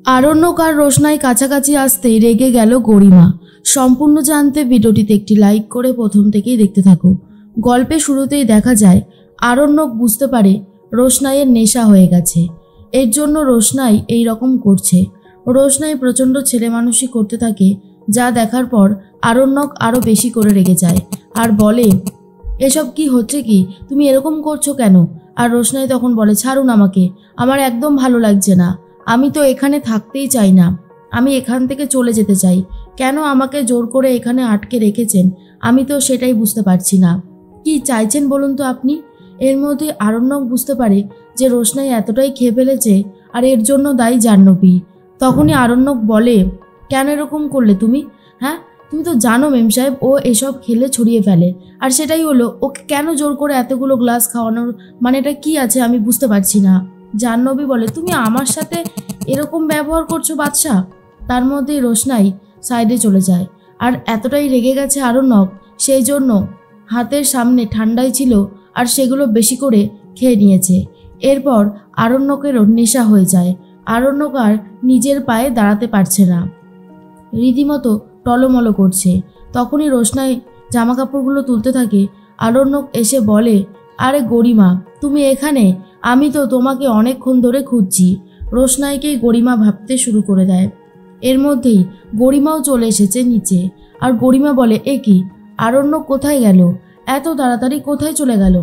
আরণ্যক আর রোশনাই কাছাকাছি আসতেই রেগে গেল গরিমা। সম্পূর্ণ জানতে ভিডিওটিতে একটি লাইক করে প্রথম থেকেই দেখতে থাকো। গল্পের শুরুতেই দেখা যায় আরণ্যক বুঝতে পারে রোশনাইয়ের নেশা হয়ে গেছে। এর জন্য রোশনাই এই রকম করছে। রোশনাই প্রচণ্ড ছেলে মানুষই করতে থাকে, যা দেখার পর আরণ্যক আরও বেশি করে রেগে যায় আর বলে, এসব কি হচ্ছে কি, তুমি এরকম করছো কেন? আর রোশনাই তখন বলে, ছাড়ুন আমাকে, আমার একদম ভালো লাগছে না, আমি তো এখানে থাকতেই চাই না, আমি এখান থেকে চলে যেতে চাই। কেন আমাকে জোর করে এখানে আটকে রেখেছেন আমি তো সেটাই বুঝতে পারছি না। কি চাইছেন বলুন তো আপনি? এর মধ্যে আরণ্যক বুঝতে পারে যে রোশনাই এতটাই খেয়ে ফেলেছে আর এর জন্য দায়ী জাহ্নবী। তখনই আরণ্যক বলে, কেন এরকম করলে তুমি? হ্যাঁ, তুমি তো জানো মেম সাহেব ও এসব খেলে ছড়িয়ে ফেলে, আর সেটাই হলো, ওকে কেন জোর করে এতগুলো গ্লাস খাওয়ানোর মানে এটা কি আছে আমি বুঝতে পারছি না। জাহ্নবী বলে, তুমি আমার সাথে এরকম ব্যবহার করছো বাদশা? তার মধ্যেই রোশনাই সাইডে চলে যায়। আর এতটাই রেগে গেছে আরণ্যক, সেই জন্য হাতের সামনে ঠান্ডাই ছিল আর সেগুলো বেশি করে খেয়ে নিয়েছে। এরপর আরণ্যকেরও নেশা হয়ে যায়। আরণ্যক আর নিজের পায়ে দাঁড়াতে পারছে না, রীতিমতো টলমলো করছে। তখনই রোশনাই জামা কাপড়গুলো তুলতে থাকে। আরণ্যক এসে বলে, আরে গরিমা তুমি এখানে, আমি তো তোমাকে অনেকক্ষণ ধরে খুঁজছি। রোশনাইকেই গরিমা ভাবতে শুরু করে দেয়। এর মধ্যেই গরিমাও চলে এসেছে নিচে। আর গরিমা বলে, এ কি, আরণ্যক কোথায় গেল? এত তাড়াতাড়ি কোথায় চলে গেল?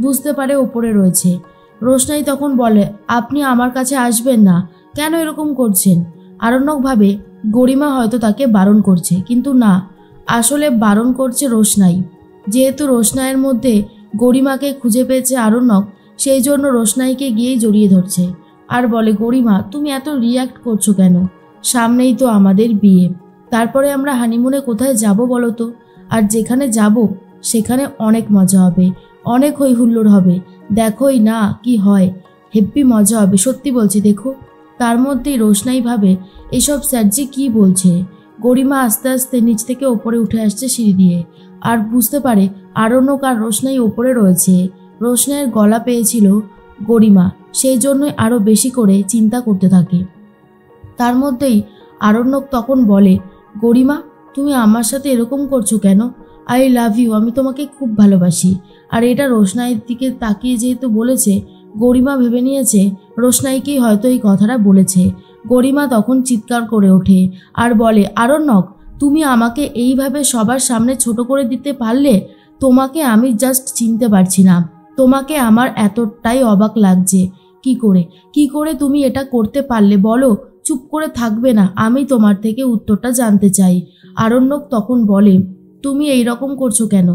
বুঝতে পারে ওপরে রয়েছে। রোশনাই তখন বলে, আপনি আমার কাছে আসবেন না, কেন এরকম করছেন? আরণ্যক ভাবে গরিমা হয়তো তাকে বারণ করছে, কিন্তু না, আসলে বারণ করছে রোশনাই। যেহেতু রোশনাইয়ের মধ্যে গরিমাকে খুঁজে পেয়েছে আরণ্যক, সেই জন্য রোশনাইকে গিয়েই জড়িয়ে ধরছে আর বলে, গরিমা তুমি এত রিয়্যাক্ট করছো কেন? সামনেই তো আমাদের বিয়ে, তারপরে আমরা হানিমুনে কোথায় যাব বলো তো? আর যেখানে যাব সেখানে অনেক মজা হবে, অনেক হই হুল্লোড় হবে, দেখোই না কি হয়, হেব্বি মজা হবে, সত্যি বলছি দেখো। তার মধ্যেই রোশনাই ভাবে, এসব স্যারজি কি বলছে। গরিমা আস্তে আস্তে নিচ থেকে ওপরে উঠে আসছে সিঁড়ি দিয়ে আর বুঝতে পারে আরণ্যক আর রোশনাই ওপরে রয়েছে। রোশনাইয়ের গলা পেয়েছিল গরিমা, সেই জন্যই আরও বেশি করে চিন্তা করতে থাকে। তার মধ্যেই আরণ্যক তখন বলে, গরিমা তুমি আমার সাথে এরকম করছো কেন? আই লাভ ইউ, আমি তোমাকে খুব ভালোবাসি। আর এটা রোশনাইয়ের দিকে তাকিয়ে যেহেতু বলেছে, গরিমা ভেবে নিয়েছে রোশনাইকেই হয়তো এই কথাটা বলেছে। গরিমা তখন চিৎকার করে ওঠে আর বলে, আরণ্যক তুমি আমাকে এইভাবে সবার সামনে ছোট করে দিতে পারলে? তোমাকে আমি জাস্ট চিনতে পারছি না, তোমাকে আমার এতটাই অবাক লাগছে। কি করে তুমি এটা করতে পারলে বলো? চুপ করে থাকবে না, আমি তোমার থেকে উত্তরটা জানতে চাই। আরণ্যক তখন বলে, তুমি এই রকম করছো কেন?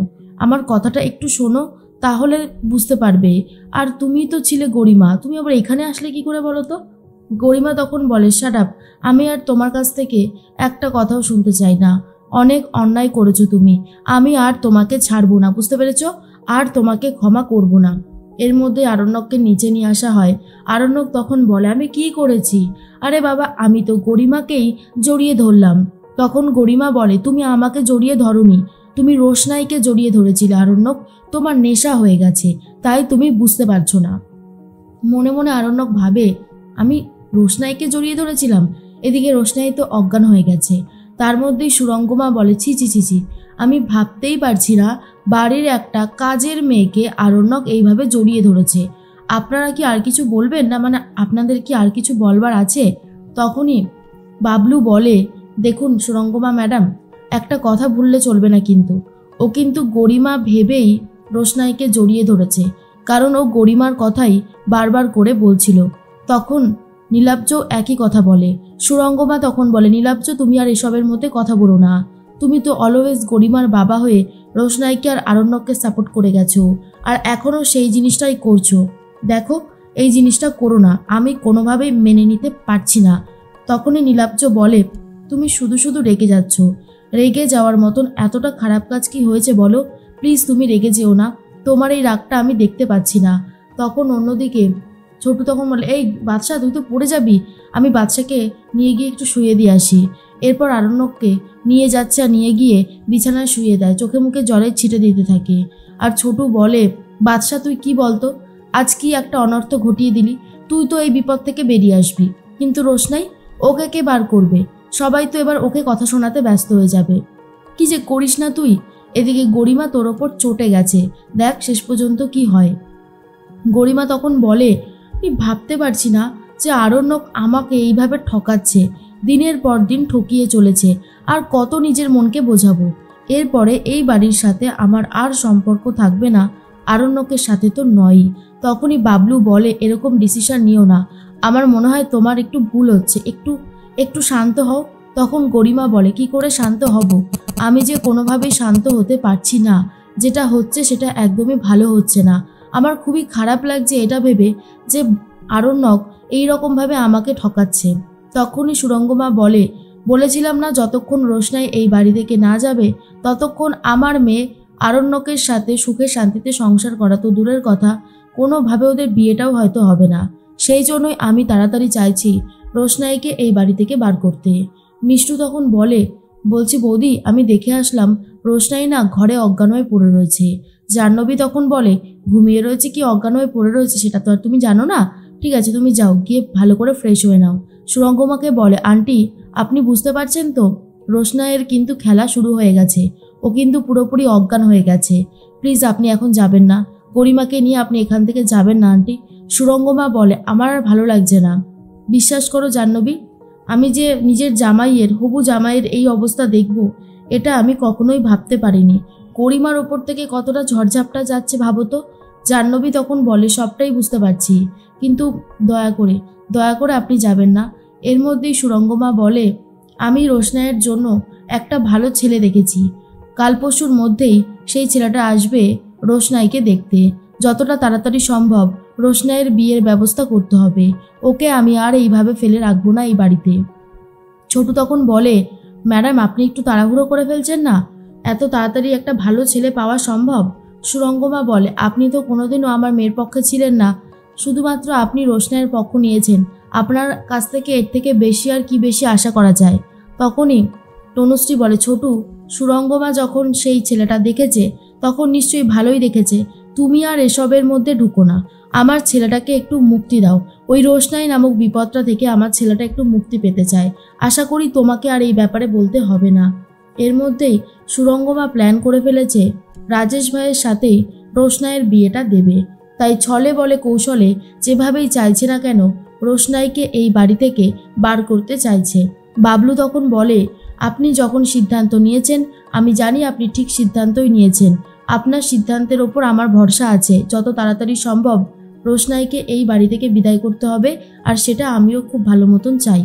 আমার কথাটা একটু শোনো, তাহলে বুঝতে পারবে। আর তুমি তো ছিলে গরিমা, তুমি আবার এখানে আসলে কি করে বলো তো? গরিমা তখন বলে, শাট আপ, আমি আর তোমার কাছ থেকে একটা কথাও শুনতে চাই না, অনেক অন্যায় করেছো তুমি, আমি আর তোমাকে ছাড়বো না, বুঝতে পেরেছো? আর তোমাকে ক্ষমা করব না। এর মধ্যে আরণ্যককে নিচে নিয়ে আসা হয়। আরণ্যক তখন বলে, আমি কি করেছি? আরে বাবা, আমি তো গরিমাকেই জড়িয়ে ধরলাম। তখন গরিমা বলে, তুমি আমাকে জড়িয়ে ধরোনি, তুমি রোশনাইকে জড়িয়ে ধরেছিলে আরণ্যক, তোমার নেশা হয়ে গেছে, তাই তুমি বুঝতে পারছো না। মনে মনে আরণ্যক ভাবে, আমি রোশনাইকে জড়িয়ে ধরেছিলাম? এদিকে রোশনাই তো অজ্ঞান হয়ে গেছে। তার মধ্যেই সুরঙ্গমা বলে, ছি ছি ছি ছি, আমি ভাবতেই পারছি না বাড়ির একটা কাজের মেয়েকে আরণ্যক এইভাবে জড়িয়ে ধরেছে। আপনারা কি আর কিছু বলবেন না? মানে আপনাদের কি আর কিছু বলবার আছে? তখনই বাবলু বলে, দেখুন সুরঙ্গমা ম্যাডাম, একটা কথা ভুললে চলবে না, ও কিন্তু গরিমা ভেবেই রোশনাইকে জড়িয়ে ধরেছে, কারণ ও গরিমার কথাই বারবার করে বলছিল। তখন নীলাব্জ একই কথা বলে। সুরঙ্গমা তখন বলে, নীলাব্জ তুমি আর এসবের মধ্যে কথা বলো না, তুমি তো অলওয়েজ গরিমার বাবা হয়ে রোশনাইকে আর আরণ্যককে সাপোর্ট করে গেছো, আর এখনও সেই জিনিসটাই করছো। দেখো, এই জিনিসটা করো না, আমি কোনোভাবেই মেনে নিতে পারছি না। তখনই নীলাব্জ বলে, তুমি শুধু শুধু রেগে যাচ্ছ, রেগে যাওয়ার মতন এতটা খারাপ কাজ কি হয়েছে বলো? প্লিজ তুমি রেগে যেও না, তোমার এই রাগটা আমি দেখতে পাচ্ছি না। তখন অন্যদিকে ছোটু তখন বলে, এই বাদশা তুই তো পড়ে যাবি, আমি বাদশাকে নিয়ে গিয়ে একটু শুয়ে দিয়ে আসি। এরপর আরণ্যককে নিয়ে যাচ্ছে আর নিয়ে গিয়ে বিছানায় শুয়ে দেয়, চোখে মুখে জলের ছিটে দিতে থাকে। আর ছোটু বলে, বাদশা তুই কি বলতো, আজ কি একটা অনর্থ ঘটিয়ে দিলি? তুই তো এই বিপদ থেকে বেরিয়ে আসবি, কিন্তু রোশনাই ওকে কে বার করবে? সবাই তো এবার ওকে কথা শোনাতে ব্যস্ত হয়ে যাবে। কি যে করিস না তুই। এদিকে গরিমা তোর ওপর চটে গেছে, দেখ শেষ পর্যন্ত কি হয়। গরিমা তখন বলে, আমি ভাবতে পারছি না যে আরণ্যক আমাকে এইভাবে ঠকাচ্ছে, দিনের পর দিন ঠকিয়ে চলেছে। আর কত নিজের মনকে বোঝাবো? এরপরে এই বাড়ির সাথে আমার আর সম্পর্ক থাকবে না, আরণ্যকের সাথে তো নয়ই। তখনই বাবলু বলে, এরকম ডিসিশন নিও না, আমার মনে হয় তোমার একটু ভুল হচ্ছে, একটু একটু শান্ত হও। তখন গরিমা বলে, কি করে শান্ত হব? আমি যে কোনোভাবেই শান্ত হতে পারছি না, যেটা হচ্ছে সেটা একদমই ভালো হচ্ছে না। আমার খুবই খারাপ লাগছে এটা ভেবে যে আরণ্যক এইরকমভাবে আমাকে ঠকাচ্ছে। তখনই সুরঙ্গমা বলেছিলাম না যতক্ষণ রোশনাই এই বাড়ি থেকে না যাবে ততক্ষণ আমার মেয়ে আরণ্যকের সাথে সুখে শান্তিতে সংসার করা তো দূরের কথা, কোনোভাবে ওদের বিয়েটাও হয়তো হবে না। সেই জন্যই আমি তাড়াতাড়ি চাইছি রোশনাইকে এই বাড়ি থেকে বার করতে। মিষ্টু তখন বলছি বৌদি, আমি দেখে আসলাম রোশনাই না ঘরে অজ্ঞান হয়ে পড়ে রয়েছে। জাহ্নবী তখন বলে, ঘুমিয়ে রয়েছে কি অজ্ঞান হয়ে পড়ে রয়েছে সেটা তো আর তুমি জানো না? ঠিক আছে, তুমি যাও, গিয়ে ভালো করে ফ্রেশ হয়ে নাও। সুরঙ্গমাকে বলে, আন্টি আপনি বুঝতে পারছেন তো, রোশনাইয়ের কিন্তু খেলা শুরু হয়ে গেছে, ও কিন্তু পুরোপুরি অজ্ঞান হয়ে গেছে। প্লিজ আপনি এখন যাবেন না, গরিমাকে নিয়ে আপনি এখান থেকে যাবেন না আন্টি। সুরঙ্গমা বলে, আমার আর ভালো লাগছে না। বিশ্বাস করো জাহ্নবী, আমি যে নিজের হবু জামাইয়ের এই অবস্থা দেখব, এটা আমি কখনোই ভাবতে পারিনি। গরিমার ওপর থেকে কতটা ঝড়ঝাপটা যাচ্ছে ভাবো তো। জাহ্নবী তখন বলে, সবটাই বুঝতে পারছি, কিন্তু দয়া করে আপনি যাবেন না। এর মধ্যেই সুরঙ্গমা বলে, আমি রোশনাইয়ের জন্য একটা ভালো ছেলে দেখেছি, কাল পরশুর মধ্যেই সেই ছেলেটা আসবে রোশনাইকে দেখতে। যতটা তাড়াতাড়ি সম্ভব রোশনাইয়ের বিয়ের ব্যবস্থা করতে হবে, ওকে আমি আর এইভাবে ফেলে রাখবো না এই বাড়িতে। ছোটু তখন বলে, ম্যাডাম আপনি একটু তাড়াহুড়ো করে ফেলছেন না, এত তাড়াতাড়ি একটা ভালো ছেলে পাওয়া সম্ভব? সুরঙ্গমা বলে, আপনি তো কোনোদিনও আমার মেয়ের পক্ষে ছিলেন না, শুধুমাত্র আপনি রোশনাইয়ের পক্ষ নিয়েছেন, আপনার কাছ থেকে এর থেকে বেশি আর কি বেশি আশা করা যায়? তখনই তনুশ্রী বলে, ছোটু, সুরঙ্গমা যখন সেই ছেলেটা দেখেছে তখন নিশ্চয়ই ভালোই দেখেছে, তুমি আর এসবের মধ্যে ঢুকো না, আমার ছেলেটাকে একটু মুক্তি দাও। ওই রোশনাই নামক বিপদটা থেকে আমার ছেলেটা একটু মুক্তি পেতে চায়, আশা করি তোমাকে আর এই ব্যাপারে বলতে হবে না। এর মধ্যেই সুরঙ্গমা প্ল্যান করে ফেলেছে রাজেশ ভাইয়ের সাথেই রোশনাইয়ের বিয়েটা দেবে। তাই ছলে বলে কৌশলে যেভাবেই চাইছে না কেন রোশনাইকে এই বাড়ি থেকে বার করতে চাইছে। বাবলু তখন বলে, আপনি যখন সিদ্ধান্ত নিয়েছেন আমি জানি আপনি ঠিক সিদ্ধান্তই নিয়েছেন, আপনার সিদ্ধান্তের ওপর আমার ভরসা আছে। যত তাড়াতাড়ি সম্ভব রোশনাইকে এই বাড়ি থেকে বিদায় করতে হবে, আর সেটা আমিও খুব ভালো মতন চাই।